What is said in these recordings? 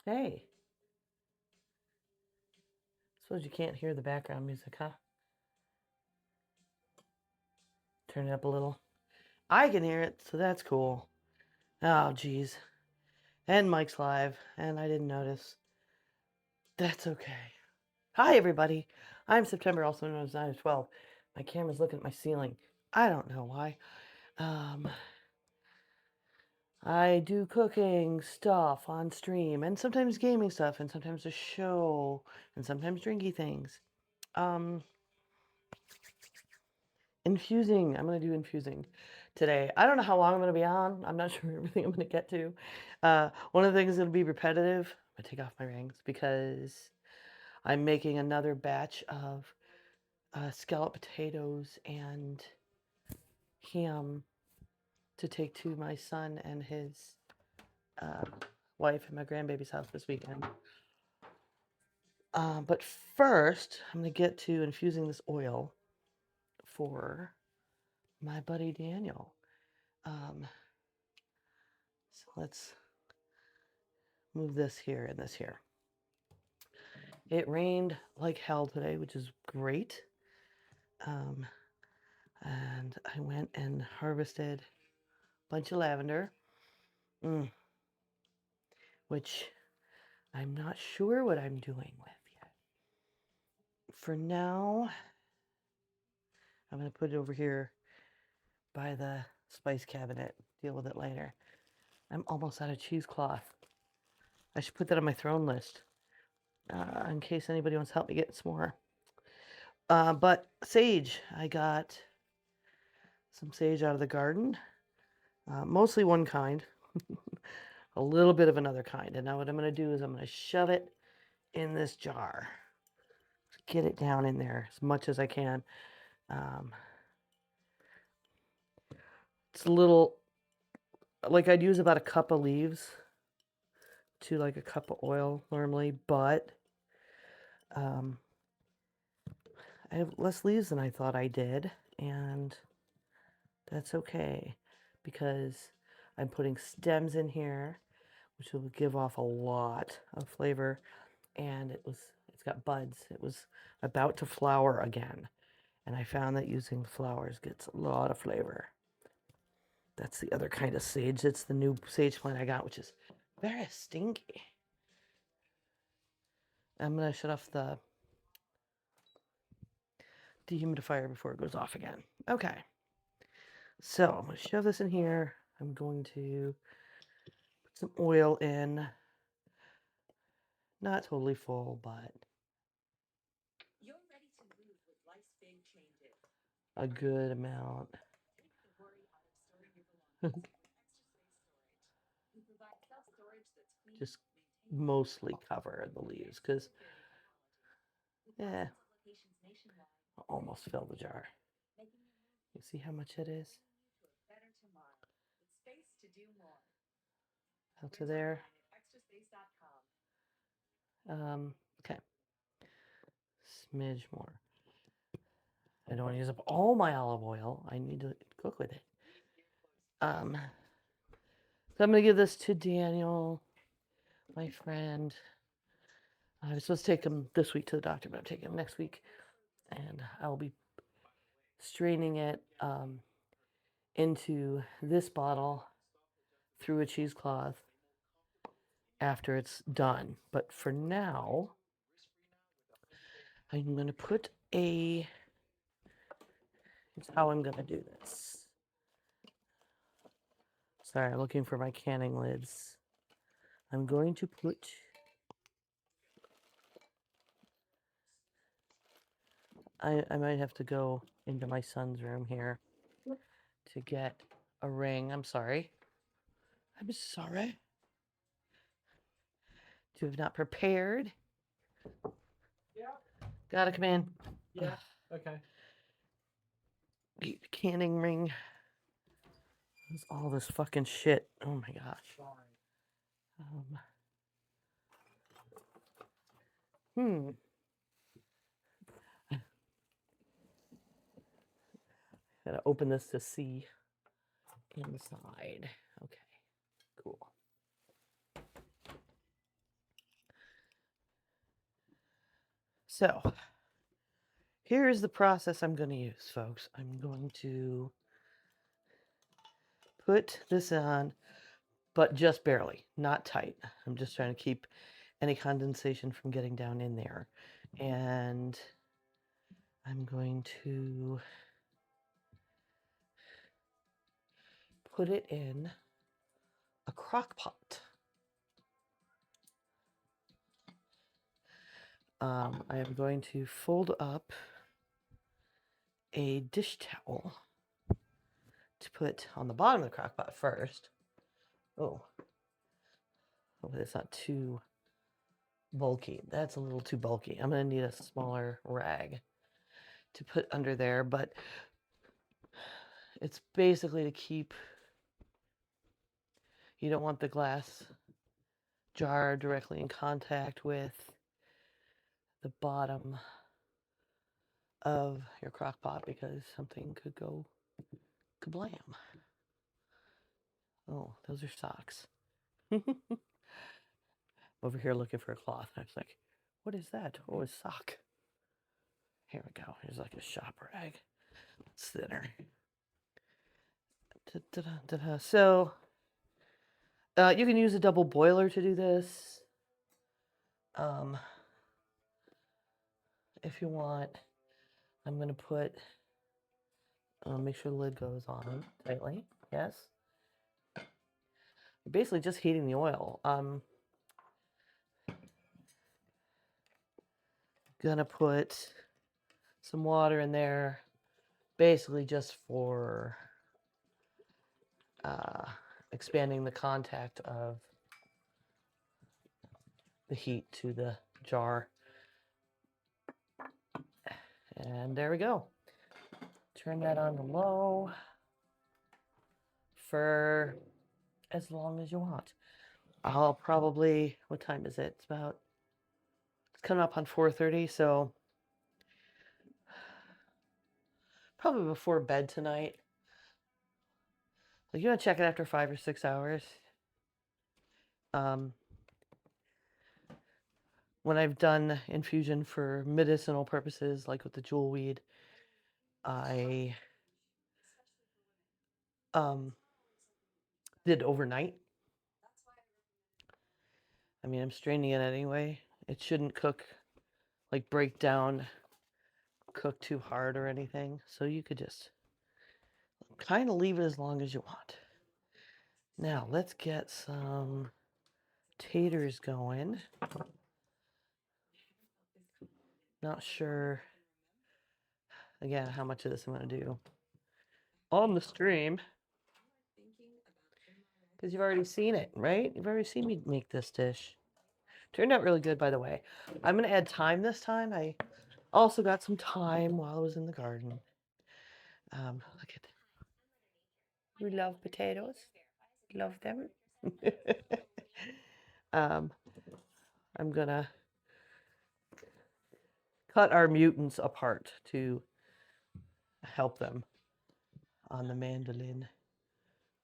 Hey, suppose you can't hear the background music, huh? Turn it up a little. I can hear it, so that's cool. Oh, geez. And Mike's live, and I didn't notice. That's okay. Hi, everybody. I'm September, also known as 9 of 12. My camera's looking at my ceiling. I don't know why. I do cooking stuff on stream, and sometimes gaming stuff, and sometimes a show, and sometimes drinky things. Um, Infusing. I'm going to do infusing today. I don't know how long I'm going to be on. I'm not sure everything I'm going to get to. One of the things that'll be repetitive, I'm going to take off my rings because I'm making another batch of scalloped potatoes and ham to take to my son and his uh, wife and my grandbaby's house this weekend. But first, I'm going to get to infusing this oil for my buddy Daniel. So let's move this here and this here. It rained like hell today, which is great. And I went and harvested a bunch of lavender, which I'm not sure what I'm doing with yet. For now, I'm going to put it over here by the spice cabinet. Deal with it later. I'm almost out of cheesecloth. I should put that on my throne list in case anybody wants to help me get some more. But sage, I got some sage out of the garden. Mostly one kind, a little bit of another kind. And now what I'm going to do is I'm going to shove it in this jar. Get it down in there as much as I can. It's a little, like I'd use about a cup of leaves to like a cup of oil normally, but I have less leaves than I thought I did, and that's okay because I'm putting stems in here, which will give off a lot of flavor, and it's got buds. It was about to flower again, and I found that using flowers gets a lot of flavor. That's the other kind of sage. It's the new sage plant I got, which is very stinky. I'm going to shut off the dehumidifier before it goes off again. Okay. So I'm going to shove this in here. I'm going to put some oil in. Not totally full, but a good amount. Just mostly cover the leaves because, yeah, I'll almost fill the jar. You see how much it is? Out to there. Okay. Smidge more. I don't want to use up all my olive oil. I need to cook with it. So I'm going to give this to Daniel, my friend. I was supposed to take him this week to the doctor, but I'm taking him next week. And I'll be straining it into this bottle through a cheesecloth after it's done. But for now, I'm going to put here's how I'm going to do this. Sorry, I'm looking for my canning lids. I'm going to put I might have to go into my son's room here to get a ring. I'm sorry. I'm sorry to have not prepared. Yeah. Gotta come in. Yeah. Okay. Canning ring. There's all this fucking shit. Oh my gosh. Sorry. Hmm. Gotta open this to see inside. Okay. Cool. So here is the process I'm going to use, folks. I'm going to put this on, but just barely, not tight. I'm just trying to keep any condensation from getting down in there. And I'm going to put it in a crock pot. I am going to fold up a dish towel to put on the bottom of the crock pot first. Oh, hopefully it's not too bulky. That's a little too bulky. I'm going to need a smaller rag to put under there, but it's basically to keep, you don't want the glass jar directly in contact with the bottom of your crock pot because something could go kablam. Oh, those are socks. Over here looking for a cloth. I was like, what is that? Oh, a sock. Here we go. Here's like a shop rag. It's thinner. Da-da-da-da. So, you can use a double boiler to do this. If you want, I'm going to put, make sure the lid goes on tightly. Yes. You're basically just heating the oil. Gonna put some water in there, basically just for expanding the contact of the heat to the jar. And there we go. Turn that on to low for as long as you want. I'll probably, what time is it? It's coming up on 4:30, so probably before bed tonight. Like, you want to check it after 5 or 6 hours. When I've done infusion for medicinal purposes, like with the jewel weed, I did overnight. I mean, I'm straining it anyway. It shouldn't cook, like break down, cook too hard or anything. So you could just kind of leave it as long as you want. Now let's get some taters going. Not sure, again, how much of this I'm going to do on the stream. Because you've already seen it, right? You've already seen me make this dish. Turned out really good, by the way. I'm going to add thyme this time. I also got some thyme while I was in the garden. Look at that. You love potatoes? Love them? I'm going to cut our mutants apart to help them on the mandolin.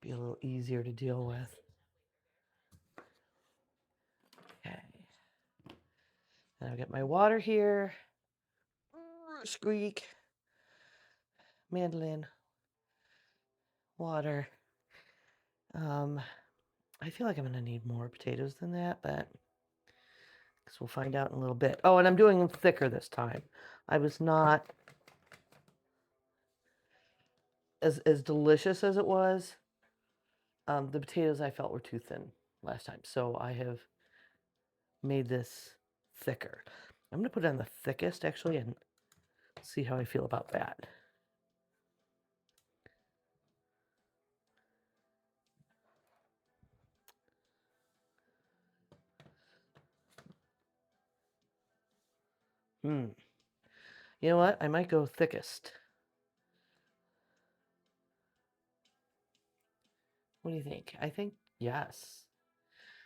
Be a little easier to deal with. Okay. And I've got my water here. Squeak. Mandolin. Water. I feel like I'm going to need more potatoes than that, but guess we'll find out in a little bit. Oh, and I'm doing them thicker this time. I was not as delicious as it was. The potatoes I felt were too thin last time, so I have made this thicker. I'm going to put it on the thickest, actually, and see how I feel about that. You know what? I might go thickest. What do you think? I think yes.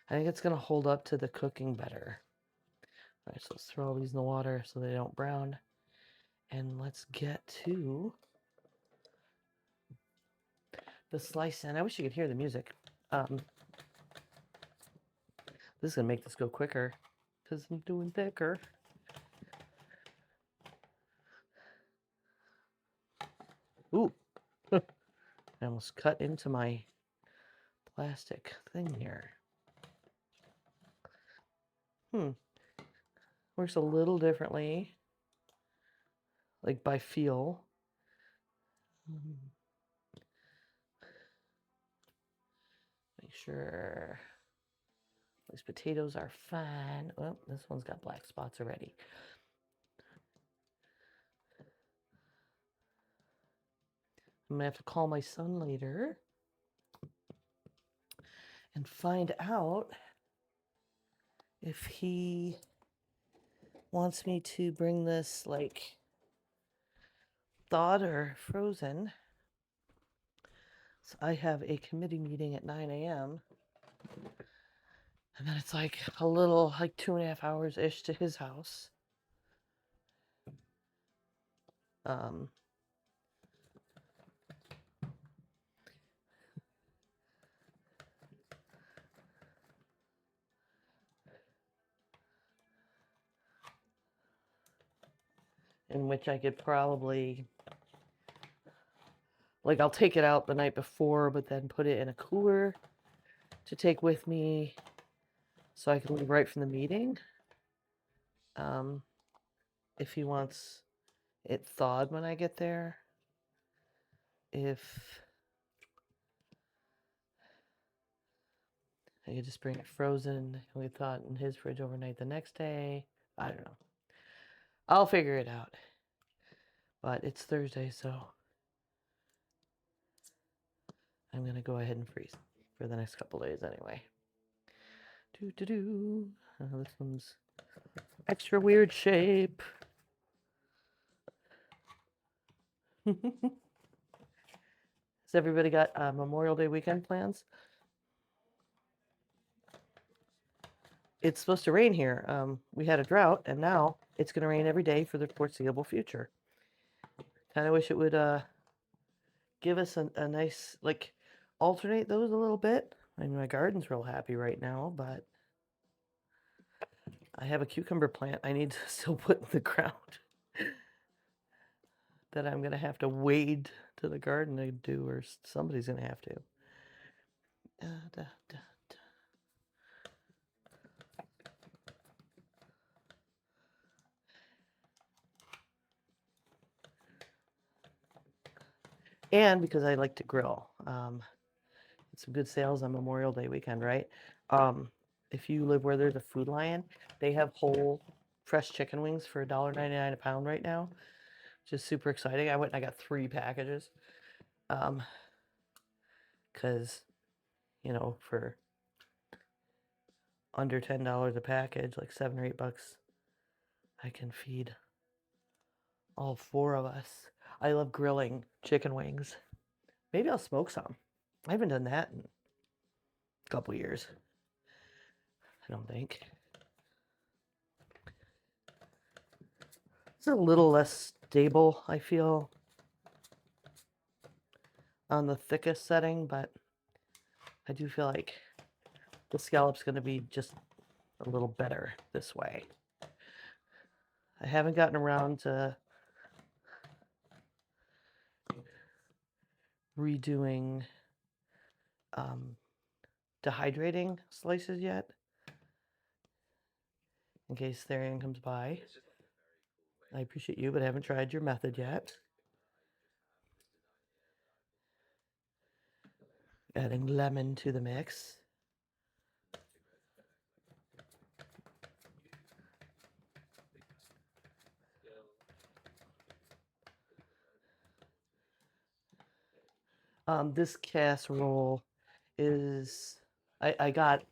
I think it's going to hold up to the cooking better. All right, so let's throw all these in the water so they don't brown. And let's get to the slice in. I wish you could hear the music. This is going to make this go quicker because I'm doing thicker. Ooh, I almost cut into my plastic thing here. Works a little differently, like by feel. Make sure these potatoes are fine. Oh, this one's got black spots already. I'm gonna have to call my son later and find out if he wants me to bring this like thawed or frozen. So I have a committee meeting at 9 a.m. And then it's like a little, like 2.5 hours ish to his house. In which I could probably, like, I'll take it out the night before, but then put it in a cooler to take with me so I can leave right from the meeting. If he wants it thawed when I get there. If I could just bring it frozen, and we thawed in his fridge overnight the next day. I don't know. I'll figure it out. But it's Thursday, so I'm going to go ahead and freeze for the next couple days anyway. This one's extra weird shape. Has everybody got Memorial Day weekend plans? It's supposed to rain here. We had a drought, and now it's going to rain every day for the foreseeable future. Kind of wish it would give us a nice, like, alternate those a little bit. I mean, my garden's real happy right now, but I have a cucumber plant I need to still put in the ground that I'm going to have to wade to the garden to do, or somebody's going to have to. And because I like to grill. It's some good sales on Memorial Day weekend, right? If you live where there's a Food Lion, they have whole fresh chicken wings for $1.99 a pound right now. Just super exciting. I went and I got 3 packages. Because, you know, for under $10 a package, like $7 or $8, I can feed all 4 of us. I love grilling chicken wings. Maybe I'll smoke some. I haven't done that in a couple years. I don't think. It's a little less stable, I feel, on the thickest setting, but I do feel like the scallop's going to be just a little better this way. I haven't gotten around to redoing dehydrating slices yet, in case Therian comes by. I appreciate you, but I haven't tried your method yet. Adding lemon to the mix. This casserole is, I got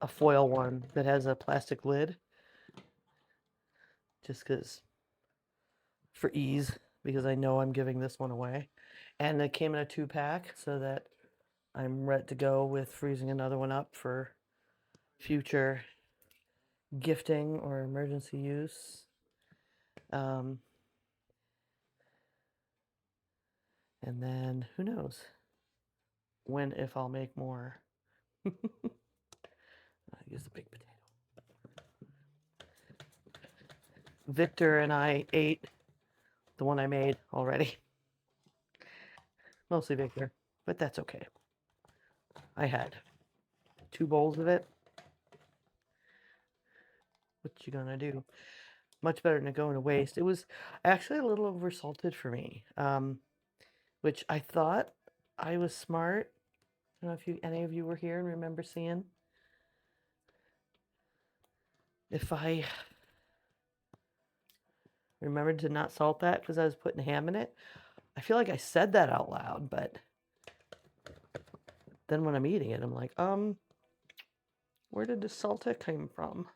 a foil one that has a plastic lid, just because, for ease, because I know I'm giving this one away. And it came in a 2-pack, so that I'm ready to go with freezing another one up for future gifting or emergency use. And then who knows when, if I'll make more. I use the big potato. Victor and I ate the one I made already. Mostly Victor, but that's okay. I had 2 bowls of it. What you gonna do? Much better than it going to waste. It was actually a little oversalted for me, which I thought I was smart. I don't know if any of you were here and remember seeing. If I remembered to not salt that because I was putting ham in it, I feel like I said that out loud, but then when I'm eating it, I'm like, where did the salta come from?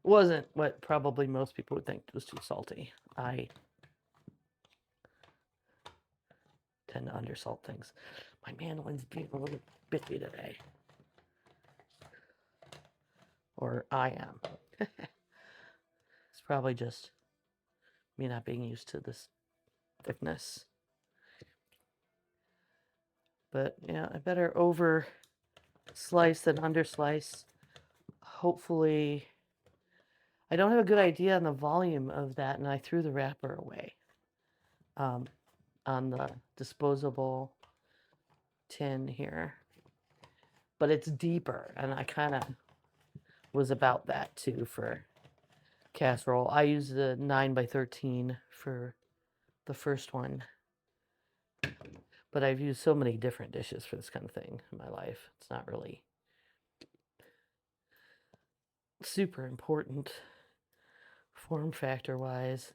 Wasn't what probably most people would think was too salty. I tend to undersalt things. My mandolin's being a little bitchy today. Or I am. It's probably just me not being used to this thickness. But yeah, I better over slice than under slice. Hopefully, I don't have a good idea on the volume of that, and I threw the wrapper away on the disposable tin here. But it's deeper, and I kind of was about that too for casserole. I used the 9x13 for the first one, but I've used so many different dishes for this kind of thing in my life. It's not really super important form factor wise.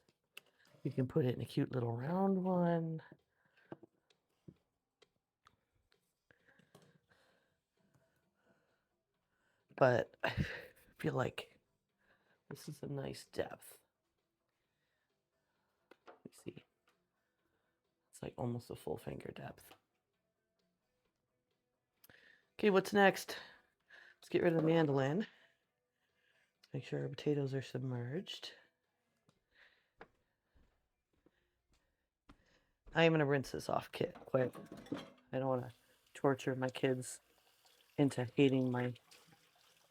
You can put it in a cute little round one. But I feel like this is a nice depth. Let me see. It's like almost a full finger depth. Okay, what's next? Let's get rid of the mandolin. Make sure our potatoes are submerged. I am going to rinse this off quick. I don't want to torture my kids into hating my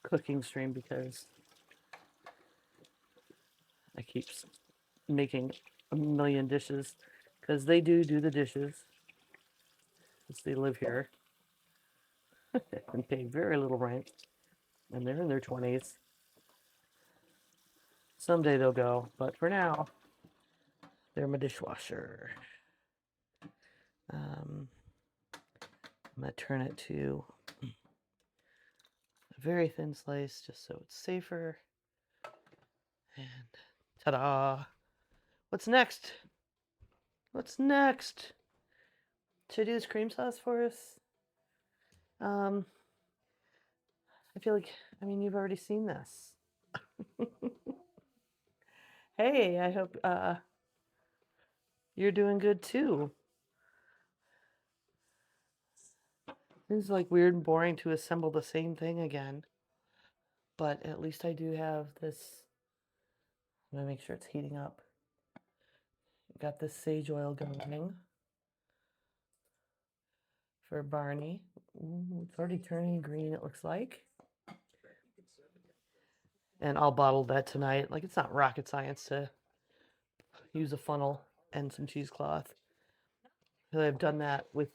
cooking stream because I keep making a million dishes because they do the dishes since they live here and pay very little rent and they're in their 20s. Someday they'll go, but for now, they're my dishwasher. I'm going to turn it to a very thin slice just so it's safer. And ta-da! What's next? What's next? Should I do this cream sauce for us? I feel like, you've already seen this. Hey, I hope you're doing good too. It's like weird and boring to assemble the same thing again. But at least I do have this. I'm gonna make sure it's heating up. Got this sage oil going for Barney. Ooh, it's already turning green, it looks like. And I'll bottle that tonight. Like, it's not rocket science to use a funnel and some cheesecloth. I've done that with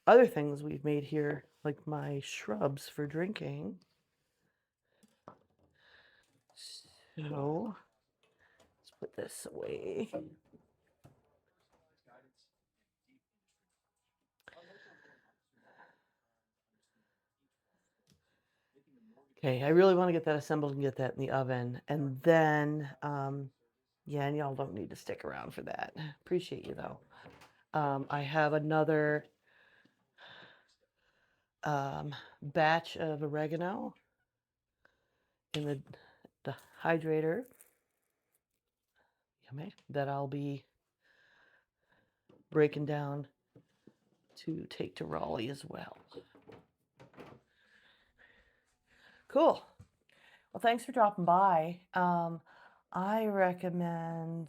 other things we've made here, like my shrubs for drinking. So, let's put this away. Okay, I really want to get that assembled and get that in the oven. And then, yeah, and y'all don't need to stick around for that. Appreciate you, though. I have another batch of oregano in the hydrator. Yummy. That I'll be breaking down to take to Raleigh as well. Cool. Well, thanks for dropping by. I recommend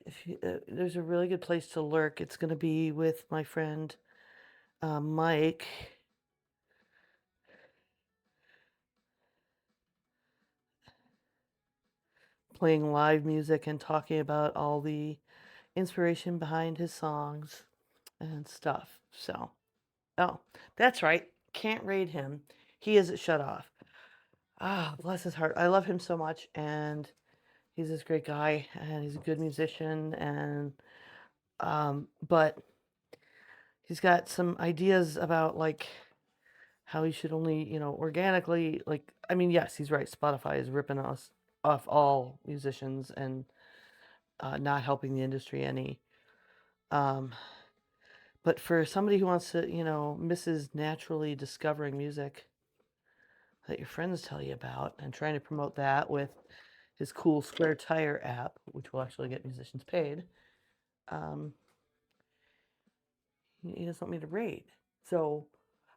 if you, there's a really good place to lurk. It's going to be with my friend Mike. playing live music and talking about all the inspiration behind his songs and stuff. So, oh, that's right. Can't raid him. He isn't shut off. Ah, bless his heart. I love him so much, and he's this great guy, and he's a good musician, and but he's got some ideas about like how he should only, organically, like, I mean, yes, he's right. Spotify is ripping us off all musicians and not helping the industry any. Um, but for somebody who wants to, misses naturally discovering music that your friends tell you about and trying to promote that with his cool Square Tire app, which will actually get musicians paid, um, he doesn't want me to rate. So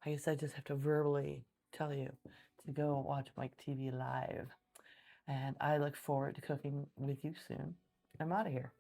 I guess I just have to verbally tell you to go watch Mike TV live. And I look forward to cooking with you soon. I'm out of here.